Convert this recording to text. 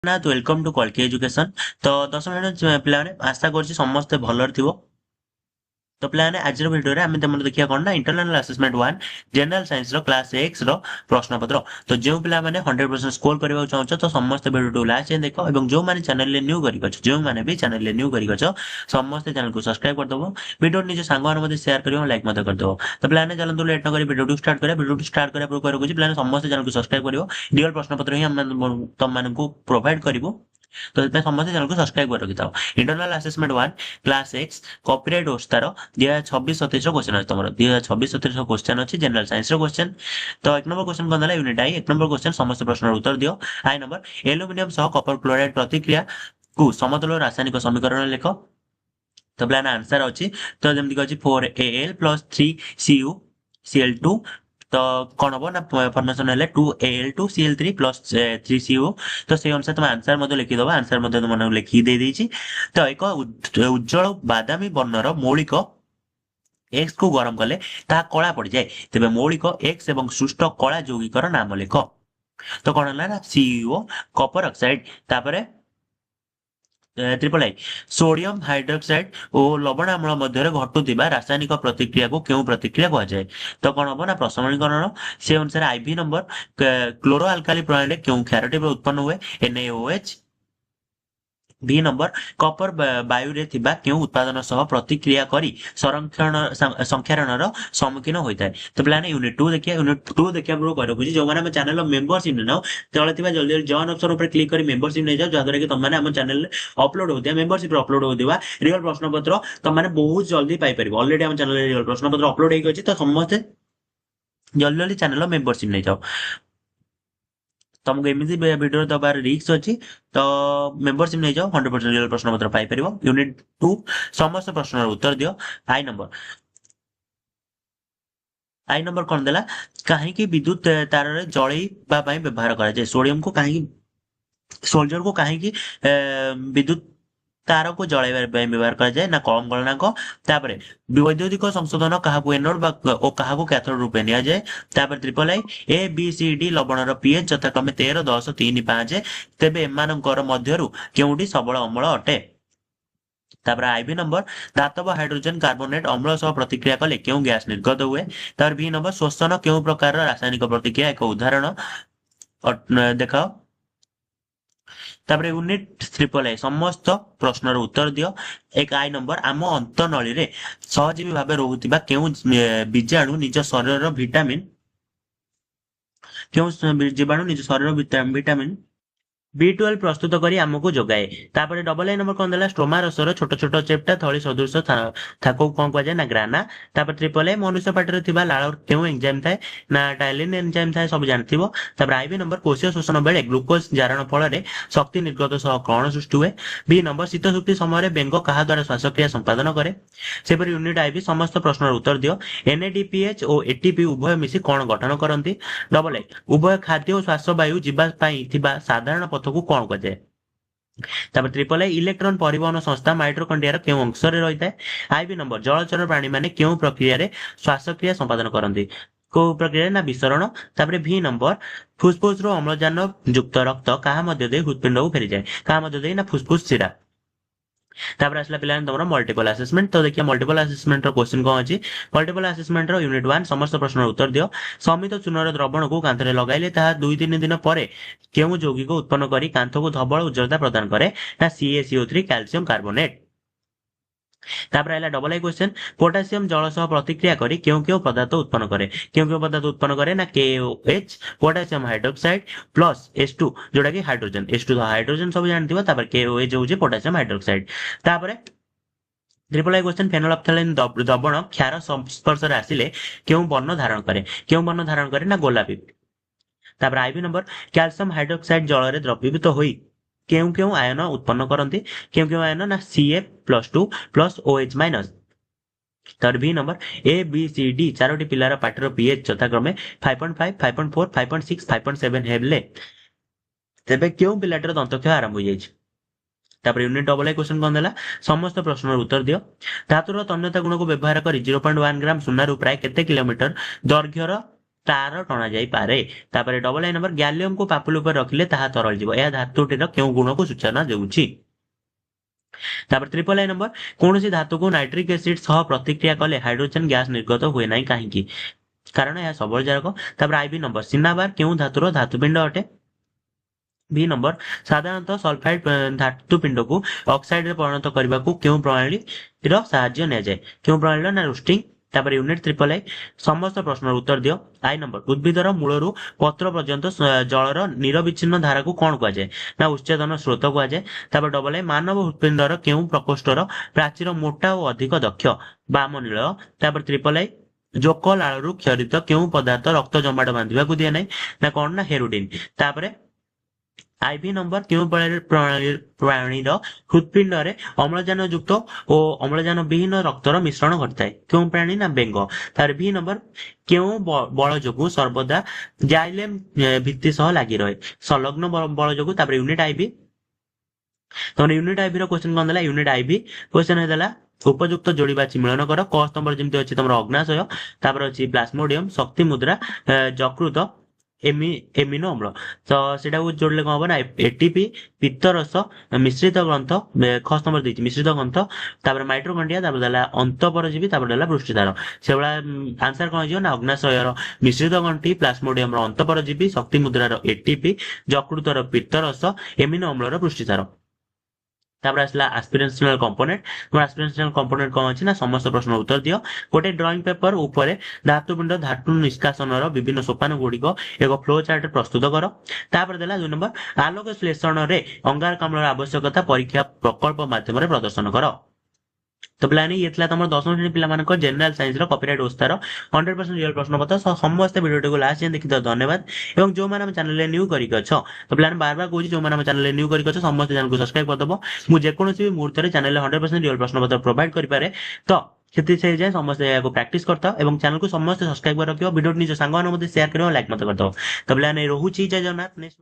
Jagannath welcome to କଳ୍କି education. ତ 10 minute ପିଲାମାନେ ଆଶା କରୁଛି ସମସ୍ତେ ଭଲରେ ଥିବ। ତ ପିଲାମାନେ ଆଜିର ଭିଡ଼ିଓରେ ଆମେ ତମର ଦେଖିବା କ'ଣ ନା ଇଣ୍ଟରନାଲ ଆସେସମେଣ୍ଟ 1 ଜେନେରାଲ ସାଇନ୍ସର କ୍ଲାସ 6 ର ପ୍ରଶ୍ନପତ୍ର। ତ ଯେଉଁ ପିଲାମାନେ 100% ସ୍କୋର କରିବାକୁ ଚାହୁଁଛ ତ ସମସ୍ତେ ଭିଡ଼ିଓକୁ ଲାଷ୍ଟ ଯାଏଁ ଦେଖ ଏବଂ ଯେଉଁମାନେ ଚ୍ୟାନେଲରେ ନ୍ୟୁ କରିକି ଅଛ ସମସ୍ତେ ଚ୍ୟାନେଲକୁ ସବସ୍କ୍ରାଇବ କରିଦେବ। ଭିଡ଼ିଓ ନିଜ ସାଙ୍ଗମାନଙ୍କ ମଧ୍ୟ ସେୟାର କରିବ, ଲାଇକ୍ ମଧ୍ୟ କରିଦେବ। ତ ପିଲାମାନେ ଚାଲନ୍ତୁ ଲେଟ୍ ନ କରି ଭିଡ଼ିଓକୁ ଷ୍ଟାର୍ଟ କରିବା। ଭିଡ଼ିଓକୁ ଷ୍ଟାର୍ଟ କରିବା ପୂର୍ବରୁ ରଖୁଛି ପିଲାମାନେ ସମସ୍ତେ ଚ୍ୟାନେଲକୁ ସବସ୍କ୍ରାଇବ କରିବ। ରିଅଲ ପ୍ରଶ୍ନପତ୍ର ହିଁ ଆମେ ତମମାନଙ୍କୁ ପ୍ରୋଭାଇଡ କରିବୁ। ତ ସେଥିପାଇଁ ସମସ୍ତେ ଚ୍ୟାନେଲକୁ ସବସ୍କ୍ରାଇବ କରି ରଖିଥାଅ। ଇଣ୍ଟରନାଲ ଆସେସମେଣ୍ଟ 1 କ୍ଲାସ 6 କପିରାଇଟ ଓସ୍ତାର 2026-27 क्वेश्चन ଅଛି ତମର 2026-27 क्वेश्चन ଅଛି ଜେନେରାଲ ସାଇନ୍ସ ର क्वेश्चन। ତ 1 ନମ୍ବର क्वेश्चन କ'ଣ ଦେଲା ୟୁନିଟ୍ ଆଇ 1 ନମ୍ବର क्वेश्चन ସମସ୍ତ ପ୍ରଶ୍ନର ଉତ୍ତର ଦିଅ। ଆଇ ନମ୍ବର ଆଲୁମିନିୟମ ସହ କପର କ୍ଲୋରାଇଡ ପ୍ରତିକ୍ରିୟା କୁ ସମତୁଲ ରାସାୟନିକ ସମୀକରଣ ଲେଖ। ତ ପ୍ଲାନ ଆନ୍ସର ଅଛି ତ ଯେମିତି କି ଅଛି 4Al + 3Cu Cl2 ତ କ'ଣ ହବ ନା ଫର୍ମେସନ ହେଲେ 2Al2Cl3 + 3Cu। ତ ସେଇ ଅନୁସାରେ ତମେ ଆନ୍ସର ମଧ୍ୟ ଲେଖିଦବ। ଆନ୍ସର ମଧ୍ୟ ତମମାନଙ୍କୁ ଲେଖିକି ଦେଇଦେଇଛି। ତ ଏକ ଉଜ୍ଜଳ ବାଦାମୀ ବର୍ଣ୍ଣର ମୌଳିକ x କୁ ଗରମ କଲେ ତାହା କଳା ପଡ଼ିଯାଏ, ତେବେ ମୌଳିକ x ଏବଂ ଶୁଷ୍କ କଳା ଯୌଗିକର ନାମ ଲେଖ। ତ କ'ଣ ହେଲା ନା CuO କପର ଅକ୍ସାଇଡ, ତାପରେ AAA ସୋଡିୟମ ହାଇଡ୍ରକ୍ସାଇଡ ଓ ଲବଣ ଆମ୍ଳ ମଧ୍ୟରେ ଘଟୁଥିବା ରାସାୟନିକ ପ୍ରତିକ୍ରିୟାକୁ କେଉଁ ପ୍ରତିକ୍ରିୟା କୁହାଯାଏ? ତ କ'ଣ ହବ ନା ପ୍ରଶମନୀକରଣ। ସେ ଅନୁସାରେ ଆଇଭି ନମ୍ବର କ୍ଲୋରୋ ଆଲକାଲି ପ୍ରଣାଳୀରେ କେଉଁ କ୍ଷାରଟି ଉତ୍ପନ୍ନ ହୁଏ? NaOH। ଭି ନମ୍ବର କପର ବାୟୁରେ ଥିବା କେଉଁ ଉତ୍ପାଦନ ସହ ପ୍ରତିକ୍ରିୟା କରି ସଂକ୍ଷାରଣର ସମ୍ମୁଖୀନ ହୋଇଥାଏ? ତ ପିଲାମାନେ ୟୁନିଟ୍ 2 ଦେଖିବା। ୟୁନିଟ୍ 2 ଦେଖିବା ପୂର୍ବରୁ କହି ରଖୁଛି ଯେଉଁମାନେ ଆମ ଚ୍ୟାନେଲର ମେମ୍ବରସିପ ନେଇନାଅ ତଳେ ଥିବା ଜଲ୍ଦି ଜଏନ୍ ଅପସନ ଉପରେ କ୍ଲିକ୍ କରି ମେମ୍ବରସିପ ନେଇଯାଅ, ଯାହାଦ୍ୱାରା କି ତମମାନେ ଆମ ଚ୍ୟାନେଲରେ ଅପଲୋଡ ହେଉଥିବା ମେମ୍ବରସିପରେ ଅପଲୋଡ ହେଉଥିବା ରିଅଲ ପ୍ରଶ୍ନପତ୍ର ତମମାନେ ବହୁତ ଜଲ୍ଦି ପାଇପାରିବ। ଅଲରେଡି ଆମ ଚ୍ୟାନେଲରେ ରିଅଲ ପ୍ରଶ୍ନପତ୍ର ଅପଲୋଡ ହେଇକି ଅଛି, ତ ସମସ୍ତେ ଜଲ୍ଦି ଜଲ୍ଦି ଚ୍ୟାନେଲର ମେମ୍ବରସିପ ନେଇଯାଅ। ତମକୁ ଏମିତି ଭିଡ଼ିଓ ଦବାର ରିସ୍କ ଅଛି, ତ ମେମ୍ବରସିପ ନେଇଯାଅ, 100% ରିଅଲ ପ୍ରଶ୍ନପତ୍ର ପାଇପାରିବ। ୟୁନିଟ୍ 2 ସମସ୍ତ ପ୍ରଶ୍ନର ଉତ୍ତର ଦିଅ। ଆଇ ନମ୍ବର କ'ଣ ଦେଲା? କାହିଁକି ବିଦ୍ୟୁତ ତାରରେ ଜଳେଇବା ପାଇଁ ବ୍ୟବହାର କରାଯାଏ? ସୋଲଜରକୁ କାହିଁକି ବିଦ୍ୟୁତ ତାରକୁ ଜଳେଇବା ପାଇଁ ବ୍ୟବହାର କରାଯାଏ? ନା କମ୍ ଗଳନାଙ୍କ। ତାପରେ ବୈଦ୍ୟୁତିକ ସଂଶୋଧନ କାହାକୁ ଏନୋଡ ଓ କାହାକୁ କ୍ୟାଥୋଡ ରୂପେ ନିଆଯାଏ? ତାପରେ AAA ABCD ଲବଣର pH ଯଥାକ୍ରମେ 13, 10, 3, 5, ତେବେ ଏମାନଙ୍କର ମଧ୍ୟରୁ କେଉଁଟି ସବଳ ଅମ୍ଳ ଅଟେ? ତାପରେ ଆଇଭି ନମ୍ବର ଧାତବ ହାଇଡ୍ରୋଜେନ କାର୍ବୋନେଟ ଅମ୍ଳ ସହ ପ୍ରତିକ୍ରିୟା କଲେ କେଉଁ ଗ୍ୟାସ ନିର୍ଗତ ହୁଏ? ତାପରେ ଭି ନମ୍ବର ଶ୍ଵସନ କେଉଁ ପ୍ରକାରର ରାସାୟନିକ ପ୍ରତିକ୍ରିୟା ଏକ ଉଦାହରଣ ଦେଖାଅ। ତାପରେ ୟୁନିଟ୍ AAA ସମସ୍ତ ପ୍ରଶ୍ନର ଉତ୍ତର ଦିଅ। ଏକ ଆଇ ନମ୍ବର ଆମ ଅନ୍ତନଳୀରେ ସହଜୀବୀ ଭାବେ ରହୁଥିବା କେଉଁ ବୀଜାଣୁ ନିଜ ଶରୀରର ଭିଟାମିନ୍ B12 ପ୍ରସ୍ତୁତ କରି ଆମକୁ ଯୋଗାଏ। ତାପରେ AA ନମ୍ବର କ'ଣ ଦେଲା? ଷ୍ଟ୍ରୋମା ରସର ଛୋଟ ଛୋଟ ଚେପ୍ଟା ଥଳି ସଦୃଶ ଥାକକୁ କ'ଣ କୁହାଯାଏ? ନା ଗ୍ରାନା। ତାପରେ AAA ମନୁଷ୍ୟ ପାଟିରେ ଥିବା ଲାଳ କେଉଁ ଏଞ୍ଜାଇମ ଥାଏ? ନା ଟାଇଲିନ ଏଞ୍ଜାଇମ ଥାଏ, ସବୁ ଜାଣିଥିବ। ତାପରେ ଆଇଭି ନମ୍ବର କୋଷୀୟ ଶୋଷଣ ବେଳେ ଗ୍ଲୁକୋଜ ଜାରଣ ଫଳରେ ଶକ୍ତି ନିର୍ଗତ ସହ କ'ଣ ସୃଷ୍ଟି ହୁଏ? ଭି ନମ୍ବର ଶୀତ ଶକ୍ତି ସମୟରେ ବେଙ୍ଗ କାହା ଦ୍ୱାରା ଶ୍ୱାସକ୍ରିୟା ସମ୍ପାଦନ କରେ? ସେପରି ୟୁନିଟ୍ ଆଇଭି ସମସ୍ତ ପ୍ରଶ୍ନର ଉତ୍ତର ଦିଅ। NADPH ଓ ATP ଉଭୟ ମିଶି କ'ଣ ଗଠନ କରନ୍ତି? AA ଉଭୟ ଖାଦ୍ୟ ଓ ଶ୍ୱାସ ବାୟୁ ଯିବା ପାଇଁ ଥିବା ସାଧାରଣ ପଥକୁ କ'ଣ କୁହାଯାଏ? ତାପରେ AAA ଇଲେକ୍ଟ୍ରନ ପରିବହନ ସଂସ୍ଥା ମାଇଟ୍ରୋକଣ୍ଡ୍ରିଆର କେଉଁ ଅଂଶରେ ରହିଥାଏ? ଆଇଭି ନମ୍ବର ଜଳଚର ପ୍ରାଣୀମାନେ କେଉଁ ପ୍ରକ୍ରିୟାରେ ଶ୍ୱାସକ୍ରିୟା ସମ୍ପାଦନ କରନ୍ତି? କୋଉ ପ୍ରକ୍ରିୟାରେ? ନା ବିସରଣ। ତାପରେ ଭି ନମ୍ବର ଫୁସଫୁସରୁ ଅମ୍ଳଜାନ ଯୁକ୍ତ ରକ୍ତ କାହା ମଧ୍ୟ ଦେଇ ହୃତ୍ପିଣ୍ଡକୁ ଫେରିଯାଏ? କାହା ମଧ୍ୟ ଦେଇ? ନା ଫୁସଫୁସ ଶିରା। ତାପରେ ଆସିଲା ପିଲାମାନେ ତମର ମଲ୍ଟିପଲ ଆସେସମେଣ୍ଟ। ତ ଦେଖିବା ମଲ୍ଟିପଲ ଆସେସମେଣ୍ଟର କ୍ୱେଶ୍ଚିନ୍ କ'ଣ ଅଛି। ମଲ୍ଟିପଲ ଆସେସମେଣ୍ଟର ୟୁନିଟ୍ 1 ସମସ୍ତ ପ୍ରଶ୍ନର ଉତ୍ତର ଦିଅ। ସମିତ ଚୂନର ଦ୍ରବଣକୁ କାନ୍ଥରେ ଲଗାଇଲେ ତାହା 2-3 ଦିନ ପରେ କେଉଁ ଯୌଗିକ ଉତ୍ପନ୍ନ କରି କାନ୍ଥକୁ ଧବଳ ଉଜ୍ଜ୍ୱଳତା ପ୍ରଦାନ କରେ? ନା CaCO3 କ୍ୟାଲସିୟମ କାର୍ବୋନେଟ। ତାପରେ ହେଲା AA କ୍ୱେଶ୍ଚନ ପୋଟାସିୟମ ଜଳ ସହ ପ୍ରତିକ୍ରିୟା କରି କେଉଁ କେଉଁ ପଦାର୍ଥ ଉତ୍ପନ୍ନ କରେ? କେଉଁ କେଉଁ ପଦାର୍ଥ ଉତ୍ପନ୍ନ କରେ? ନା KOH ପୋଟାସିୟମ ହାଇଡ୍ରୋକ୍ସାଇଡ ପ୍ଲସ୍ H2 ଯୋଉଟା କି ହାଇଡ୍ରୋଜେନ। H2 ହାଇଡ୍ରୋଜେନ ସବୁ ଜାଣିଥିବ। ତାପରେ KOH ହେଉଛି ପୋଟାସିୟମ ହାଇଡ୍ରୋକ୍ସାଇଡ। ତାପରେ AAA କ୍ୱେଶ୍ଚନ ଫେନୋଲ୍ଫଥalein ଦ୍ରବଣ କ୍ଷାର ସଂସ୍ପର୍ଶରେ ଆସିଲେ କେଉଁ ବର୍ଣ୍ଣ ଧାରଣ କରେ? କେଉଁ ବର୍ଣ୍ଣ ଧାରଣ କରେ? ନା ଗୋଲାପୀ। ତାପରେ ଆଇଭି ନମ୍ବର କ୍ୟାଲସିୟମ ହାଇଡ୍ରୋକ୍ସାଇଡ ଜଳରେ ଦ୍ରବୀଭୂତ ହୋଇ କେଉଁ କେଉଁ ଆୟନ ଉତ୍ପନ୍ନ କରନ୍ତି? କେଉଁ କେଉଁ ଆୟନ? ନା Ca+2 + OH-। ତାପରେ ଭି ନମ୍ବର ABCD ଚାରୋଟି ପିଲାର ପାଟିର pH ଯଥାକ୍ରମେ 5.5, 5.4, 5.6, 5.7 ହେଲେ ତେବେ କେଉଁ ପିଲାଟିର ଦନ୍ତକ୍ଷୟ ଆରମ୍ଭ ହୋଇଯାଇଛି? ତାପରେ ୟୁନିଟ୍ AA କ୍ୱେଶ୍ଚନ କ'ଣ ଦେଲା? ସମସ୍ତ ପ୍ରଶ୍ନର ଉତ୍ତର ଦିଅ। ଧାତୁର ତନ୍ୟତା ଗୁଣକୁ ବ୍ୟବହାର କରି 0.1 ଗ୍ରାମ ସୁନାରୁ ପ୍ରାୟ କେତେ କିଲୋମିଟର ଦୈର୍ଘ୍ୟର ତାର ଟଣା ଯାଇପାରେ। ତାପରେ ଡବଲ ଲାଇନ୍ ନମ୍ବର ଗ୍ୟାଲିୟମକୁ ପାପୁଲି ଉପରେ ରଖିଲେ ତାହା ତରଳିଯିବ। ଏହା ଧାତୁଟିର କେଉଁ ଗୁଣକୁ ସୂଚନା ଦେଉଛି? ତାପରେ ଟ୍ରିପଲ ଲାଇନ୍ ନମ୍ବର କୌଣସି ଧାତୁକୁ ନାଇଟ୍ରିକ ଏସିଡ ସହ ପ୍ରତିକ୍ରିୟା କଲେ ହାଇଡ୍ରୋଜେନ ଗ୍ୟାସ ନିର୍ଗତ ହୁଏ ନାହିଁ କାହିଁକି? କାରଣ ଏହା ସବୁଜରକ। ତାପରେ ଆଇବି ନମ୍ବର ସିନାବାର କେଉଁ ଧାତୁର ଧାତୁପିଣ୍ଡ ଅଟେ? ବି ନମ୍ବର ସାଧାରଣତଃ ସଲଫାଇଡ ଧାତୁପିଣ୍ଡକୁ ଅକ୍ସାଇଡରେ ପରିଣତ କରିବାକୁ କେଉଁ ପ୍ରଣାଳୀର ସାହାଯ୍ୟ ନିଆଯାଏ? କେଉଁ ପ୍ରଣାଳୀର? ନା ରୋଷ୍ଟିଂ। ତାପରେ ୟୁନିଟ୍ ଟ୍ରିପଲ ଆଇ ସମସ୍ତ ପ୍ରଶ୍ନର ଉତ୍ତର ଦିଅ। ଆଇ ନମ୍ବର ଉଦ୍ଭିଦର ମୂଳରୁ ପତ୍ର ପର୍ଯ୍ୟନ୍ତ ଜଳର ନିରବିଚ୍ଛିନ୍ନ ଧାରାକୁ କଣ କୁହାଯାଏ? ନା ଉଚ୍ଚେଦନ ସ୍ରୋତ କୁହାଯାଏ। ତାପରେ ଡବଲ ଆଇ ମାନବ ହୃତ୍ପିଣ୍ଡର କେଉଁ ପ୍ରକୋଷ୍ଠର ପ୍ରାଚୀର ମୋଟା ଓ ଅଧିକ ଦକ୍ଷ? ବାମ ନୀଳ। ତାପରେ ଟ୍ରିପଲ ଆଇ ଜୋକ ଲାଳରୁ କ୍ଷରିତ କେଉଁ ପଦାର୍ଥ ରକ୍ତ ଜମାଟ ବାନ୍ଧିବାକୁ ଦିଏ ନାହିଁ? ନା କଣ? ନା ହେରୋଡିନ। ତାପରେ ଆଇଭି ନମ୍ବର କେଉଁ ପ୍ରାଣୀର ହୃତ୍ପିଣ୍ଡରେ ଅମ୍ଳଜାନ ଯୁକ୍ତ ଓ ଅମ୍ଳଜାନ ବିହୀନ ରକ୍ତର ମିଶ୍ରଣ ଘଟିଥାଏ? କେଉଁ ପ୍ରାଣୀ? ନା ବେଙ୍ଗ। ତାପରେ ଭି ନମ୍ବର କେଉଁ ବଳ ଯୋଗୁଁ ସର୍ବଦା ଜାଇଲେମ ଭିତ୍ତି ସହ ଲାଗି ରହେ? ସଂଲଗ୍ନ ବଳ ଯୋଗୁଁ। ତାପରେ ୟୁନିଟ୍ ଆଇଭି ତମର ୟୁନିଟ୍ ଆଇଭି ର କ୍ୱେଶ୍ଚନ କଣ ଦେଲା? ୟୁନିଟ୍ ଆଇଭି କ୍ୱେଶ୍ଚନ ହେଇଥିଲା ଉପଯୁକ୍ତ ଯୋଡ଼ି ବାଛି ମିଳନ କର। କ ସ୍ତମ୍ଭରେ ଯେମିତି ଅଛି ତମର ଅଗ୍ନାଶୟ, ତାପରେ ଅଛି ପ୍ଲାସ୍ମୋଡିୟମ, ଶକ୍ତି ମୁଦ୍ରା, ଯକୃତ, ଏମିନୋ ଅମ୍ଳ। ତ ସେଟାକୁ ଯୋଡ଼ିଲେ କଣ ହବ? ନା ଏଟିପି, ପିତ୍ତରସ, ମିଶ୍ରିତ ଗ୍ରନ୍ଥ, ଖ ସ୍ତମ୍ଭରେ ଦେଇଛି ମିଶ୍ରିତ ଗ୍ରନ୍ଥ, ତାପରେ ମାଇଟ୍ରୋକଣ୍ଡିଆ, ତାପରେ ଦେଲା ଅନ୍ତଃପରଜୀବୀ, ତାପରେ ଦେଲା ପୃଷ୍ଟିଧାର। ସେଭଳିଆ ଆନ୍ସର କଣ ହେଇଯିବ? ନା ଅଗ୍ନାଶୟର ମିଶ୍ରିତ ଗଣ୍ଠି, ପ୍ଲାସ୍ମୋଡିୟମର ଅନ୍ତଃପରଜୀବୀ, ଶକ୍ତି ମୁଦ୍ରାର ଏଟିପି, ଯକୃତର ପିତ୍ତରସ, ଏମିନୋ ଅମ୍ଳର ପୃଷ୍ଟିସାର। ତାପରେ ଆସିଲା ଆସ୍ପିରେସନାଲ କମ୍ପୋନେଣ୍ଟ। তোমার ଆସ୍ପିରେସନାଲ କମ୍ପୋନେଣ୍ଟ କଣ ଅଛି? ନା ସମସ୍ତ ପ୍ରଶ୍ନର ଉତ୍ତର ଦିଅ। ଗୋଟେ ଡ୍ରଇଂ ପେପର ଉପରେ ଧାତୁପିଣ୍ଡ ଧାତୁ ନିଷ୍କାସନର ବିଭିନ୍ନ ସୋପାନ ଗୁଡିକ ଏକ ଫ୍ଲୋ ଚାର୍ଟ ପ୍ରସ୍ତୁତ କର। ତାପରେ ଦେଲା 2 ନମ୍ବର ଆଲୋକ ଶ୍ଳେଷଣରେ ଅଙ୍ଗାରକାମ୍ଳର ଆବଶ୍ୟକତା ପରୀକ୍ଷା ପ୍ରକଳ୍ପ ମାଧ୍ୟମରେ ପ୍ରଦର୍ଶନ କର। ତ ପିଲାମାନେ ଇଏ ଥିଲା ତମର 10ମ ଶ୍ରେଣୀ ପିଲାମାନଙ୍କ ଜେନେରାଲ ସାଇନ୍ସର କପିରାଇଟ୍ ଓସ୍ତାର 100% ରିଅଲ ପ୍ରଶ୍ନପତ୍ର। ସମସ୍ତେ ଭିଡ଼ିଓଟିକୁ ଲାଷ୍ଟ ଯାଏଁ ଦେଖିଥିବାରୁ ଧନ୍ୟବାଦ। ଏବଂ ଯୋଉମାନେ ଆମ ଚ୍ୟାନେଲରେ ନ୍ୟୁ କରିକି ଅଛ, ତ ପିଲାମାନେ ବାର କହୁଛି ଯୋଉମାନେ ଆମ ଚ୍ୟାନେଲରେ ନ୍ୟୁ କରିକି ଅଛ ସମସ୍ତେ ଚ୍ୟାନେଲକୁ ସବସ୍କ୍ରାଇବ କରିଦବ। ମୁଁ ଯେକୌଣସି ବି ମୁହୂର୍ତ୍ତରେ ଚ୍ୟାନେଲରେ 100% ରିଅଲ ପ୍ରଶ୍ନପତ୍ର ପ୍ରୋଭାଇଡ କରିପାରେ। ତ ସେଥି ସେ ଯାଏଁ ସମସ୍ତେ ଏହାକୁ ପ୍ରାକ୍ଟିସ କରିଥାଅ ଏବଂ ଚ୍ୟାନେଲକୁ ସମସ୍ତେ ସବସ୍କ୍ରାଇବ କରି ରଖିବ। ଭିଡ଼ିଓଟି ନିଜ ସାଙ୍ଗମାନଙ୍କ ମଧ୍ୟରେ ସେୟାର କରିବ, ଲାଇକ୍ ମଧ୍ୟ କରିଦବ। ତ ପିଲାମାନେ ରହୁଛି, ଜୟ ଜଗନ୍ନାଥ। ନେକ୍ସଟ